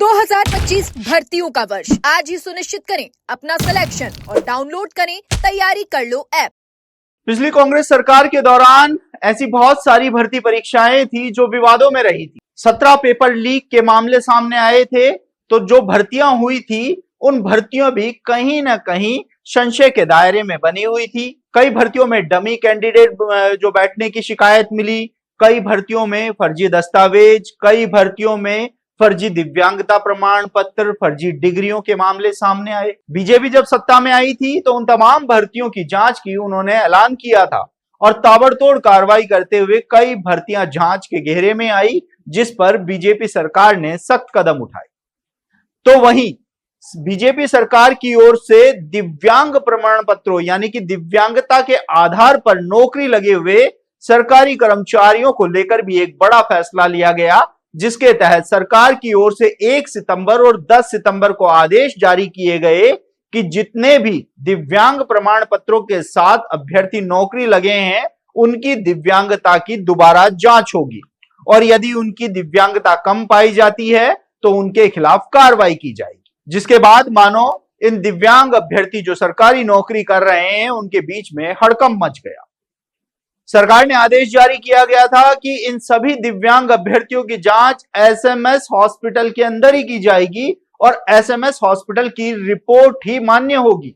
2025 भर्तियों का वर्ष आज ही सुनिश्चित करें अपना सिलेक्शन और डाउनलोड करें तैयारी कर लो ऐप। पिछली कांग्रेस सरकार के दौरान ऐसी बहुत सारी भर्ती परीक्षाएं थी जो विवादों में रही थी। 17 पेपर लीक के मामले सामने आए थे, तो जो भर्तियां हुई थी उन भर्तियों भी कहीं ना कहीं संशय के दायरे में बनी हुई थी। कई भर्तियों में डमी कैंडिडेट जो बैठने की शिकायत मिली, कई भर्तियों में फर्जी दस्तावेज, कई भर्तियों में फर्जी दिव्यांगता प्रमाण पत्र, फर्जी डिग्रियों के मामले सामने आए। बीजेपी जब सत्ता में आई थी तो उन तमाम भर्तियों की जांच की उन्होंने ऐलान किया था और ताबड़तोड़ कार्रवाई करते हुए कई भर्तियां जांच के घेरे में आई, जिस पर बीजेपी सरकार ने सख्त कदम उठाए। तो वहीं बीजेपी सरकार की ओर से दिव्यांग प्रमाण पत्रों यानी कि दिव्यांगता के आधार पर नौकरी लगे हुए सरकारी कर्मचारियों को लेकर भी एक बड़ा फैसला लिया गया, जिसके तहत सरकार की ओर से 1 सितंबर और 10 सितंबर को आदेश जारी किए गए कि जितने भी दिव्यांग प्रमाण पत्रों के साथ अभ्यर्थी नौकरी लगे हैं उनकी दिव्यांगता की दोबारा जांच होगी और यदि उनकी दिव्यांगता कम पाई जाती है तो उनके खिलाफ कार्रवाई की जाएगी। जिसके बाद मानो इन दिव्यांग अभ्यर्थी जो सरकारी नौकरी कर रहे हैं उनके बीच में हड़कंप मच गया। सरकार ने आदेश जारी किया गया था कि इन सभी दिव्यांग अभ्यर्थियों की जांच एसएमएस हॉस्पिटल के अंदर ही की जाएगी और एसएमएस हॉस्पिटल की रिपोर्ट ही मान्य होगी।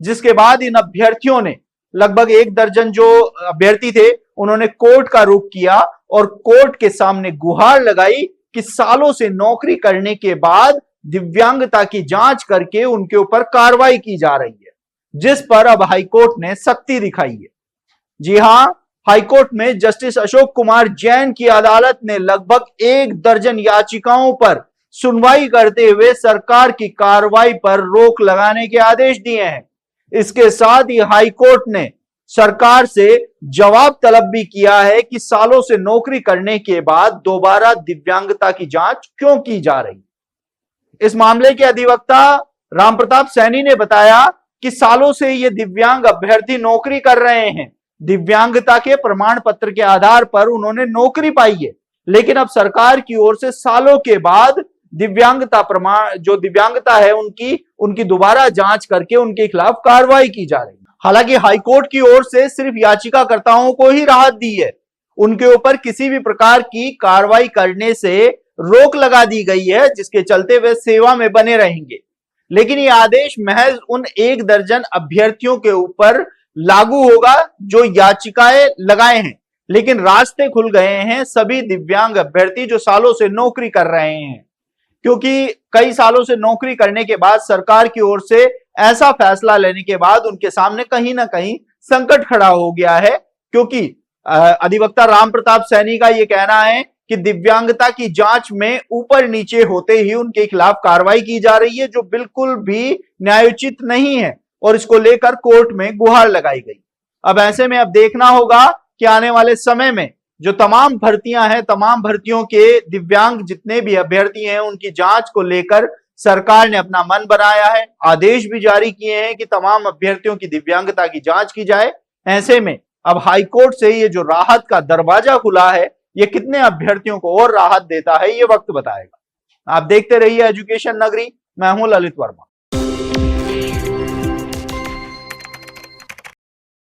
जिसके बाद इन अभ्यर्थियों ने लगभग 1 दर्जन जो अभ्यर्थी थे उन्होंने कोर्ट का रुख किया और कोर्ट के सामने गुहार लगाई कि सालों से नौकरी करने के बाद दिव्यांगता की जांच करके उनके ऊपर कार्रवाई की जा रही है, जिस पर अब हाईकोर्ट ने सख्ती दिखाई है। जी हां, हाईकोर्ट में जस्टिस अशोक कुमार जैन की अदालत ने लगभग 1 दर्जन याचिकाओं पर सुनवाई करते हुए सरकार की कार्रवाई पर रोक लगाने के आदेश दिए हैं। इसके साथ ही हाईकोर्ट ने सरकार से जवाब तलब भी किया है कि सालों से नौकरी करने के बाद दोबारा दिव्यांगता की जांच क्यों की जा रही है। इस मामले के अधिवक्ता रामप्रताप सैनी ने बताया कि सालों से ये दिव्यांग अभ्यर्थी नौकरी कर रहे हैं, दिव्यांगता के प्रमाण पत्र के आधार पर उन्होंने नौकरी पाई है, लेकिन अब सरकार की ओर से सालों के बाद दिव्यांगता प्रमाण जो दिव्यांगता है उनकी दोबारा जांच करके उनके खिलाफ कार्रवाई की जा रही है। हालांकि हाईकोर्ट की ओर से सिर्फ याचिकाकर्ताओं को ही राहत दी है, उनके ऊपर किसी भी प्रकार की कार्रवाई करने से रोक लगा दी गई है, जिसके चलते वे सेवा में बने रहेंगे। लेकिन यह आदेश महज उन 1 दर्जन अभ्यर्थियों के ऊपर लागू होगा जो याचिकाएं लगाए हैं, लेकिन रास्ते खुल गए हैं सभी दिव्यांग अभ्यर्थी जो सालों से नौकरी कर रहे हैं, क्योंकि कई सालों से नौकरी करने के बाद सरकार की ओर से ऐसा फैसला लेने के बाद उनके सामने कहीं ना कहीं संकट खड़ा हो गया है। क्योंकि अधिवक्ता रामप्रताप सैनी का यह कहना है कि दिव्यांगता की जांच में ऊपर नीचे होते ही उनके खिलाफ कार्रवाई की जा रही है, जो बिल्कुल भी न्यायोचित नहीं है और इसको लेकर कोर्ट में गुहार लगाई गई। अब ऐसे में अब देखना होगा कि आने वाले समय में जो तमाम भर्तियां हैं, तमाम भर्तियों के दिव्यांग जितने भी अभ्यर्थी हैं उनकी जांच को लेकर सरकार ने अपना मन बनाया है, आदेश भी जारी किए हैं कि तमाम अभ्यर्थियों की दिव्यांगता की जांच की जाए। ऐसे में अब हाईकोर्ट से ये जो राहत का दरवाजा खुला है, ये कितने अभ्यर्थियों को और राहत देता है ये वक्त बताएगा। आप देखते रहिए एजुकेशन नगरी, मैं हूं ललित वर्मा।